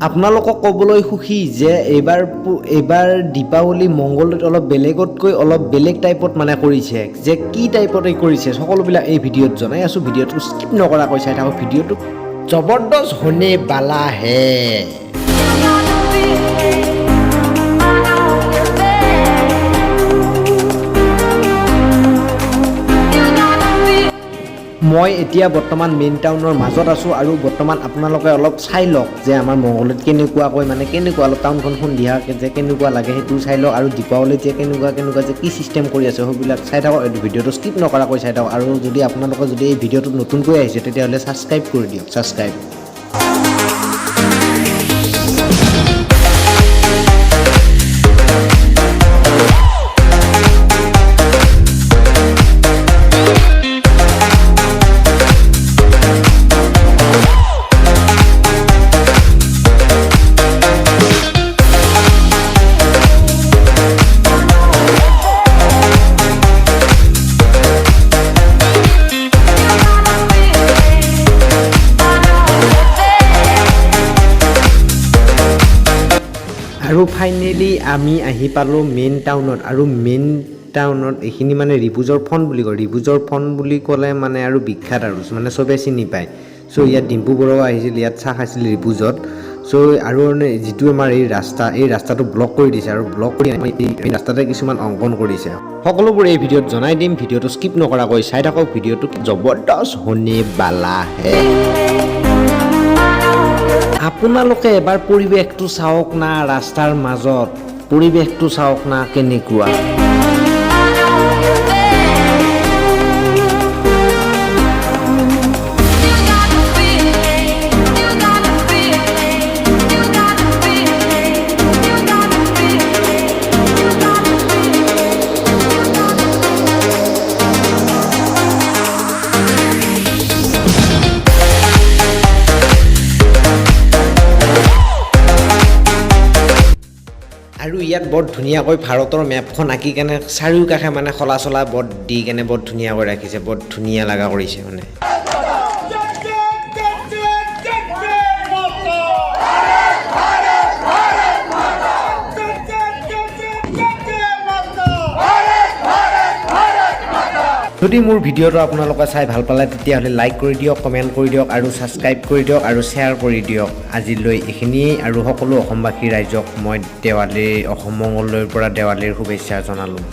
আপোনালোকক ক'বলৈ সুখী যে এইবাৰ দীপাৱলী মংগলদৈত অলপ বেলেগতকৈ অলপ বেলেগ টাইপত মানে কৰিছে যে কি টাইপত কৰিছে সকলোবিলাক এই ভিডিঅ'ত জনাই আছোঁ ভিডিঅ'টো স্কিপ নকৰাকৈ চাই থাকক ভিডিঅ'টো জবৰদস্ত হোনে বালা হে মই এতিয়া বৰ্তমান মেইন টাউনৰ মাজত আছোঁ আৰু বৰ্তমান আপোনালোকে অলপ চাই লওক যে আমাৰ মংগলদৈত কেনেকুৱাকৈ মানে কেনেকুৱা অলপ টাউনখন সন্ধিয়া যে কেনেকুৱা লাগে সেইটো চাই লওক আৰু দীপাৱলীত যে কেনেকুৱা যে কি চিষ্টেম কৰি আছে সেইবিলাক চাই থাকক এই ভিডিঅ'টো স্কিপ নকৰাকৈ চাই থাকক আৰু যদি আপোনালোকে যদি এই ভিডিঅ'টোত নতুনকৈ আহিছে তেতিয়াহ'লে ছাবস্ক্ৰাইব কৰি দিয়ক ছাবস্ক্ৰাইব আৰু ফাইনেলি আমি আহি পালোঁ মেইন টাউনত আৰু মেইন টাউনত এইখিনি মানে ৰিপুজৰ ফ্ৰণ্ট বুলি কয় ৰিপুজৰ ফ্ৰণ্ট বুলি ক'লে মানে আৰু বিখ্যাত আৰু মানে চবেই চিনি পায় চ' ইয়াত ডিম্পু বৰুৱা আহিছিল ইয়াত চাহ খাইছিল ৰিপুজত চ' আৰু যিটো আমাৰ এই ৰাস্তাটো ব্লক কৰি দিছে আৰু ব্লক কৰি এই ৰাস্তাতে কিছুমান অংকন কৰিছে সকলোবোৰ এই ভিডিঅ'ত জনাই দিম ভিডিঅ'টো স্কিপ নকৰাকৈ চাই থাকক ভিডিঅ'টো জবৰদস্ত হোনে বালা হে আপোনালোকে এবাৰ পৰিৱেশটো চাওক না ৰাস্তাৰ মাজত পৰিৱেশটো চাওক না কেনেকুৱা আৰু ইয়াত বৰ ধুনীয়াকৈ ভাৰতৰ মেপখন আঁকি কেনে চাৰিওকাষে মানে খলা চলা বৰ দি কেনে বৰ ধুনীয়াকৈ ৰাখিছে বৰ ধুনীয়া লগা কৰিছে মানে যদি মোৰ ভিডিঅ'টো আপোনালোকে চাই ভাল পালে তেতিয়াহ'লে লাইক কৰি দিয়ক কমেণ্ট কৰি দিয়ক আৰু ছাবস্ক্ৰাইব কৰি দিয়ক আৰু শ্বেয়াৰ কৰি দিয়ক আজিলৈ এইখিনিয়েই আৰু সকলো অসমবাসী ৰাইজক মই অসম মংগলদৈৰ পৰা দেৱালীৰ শুভেচ্ছা জনালোঁ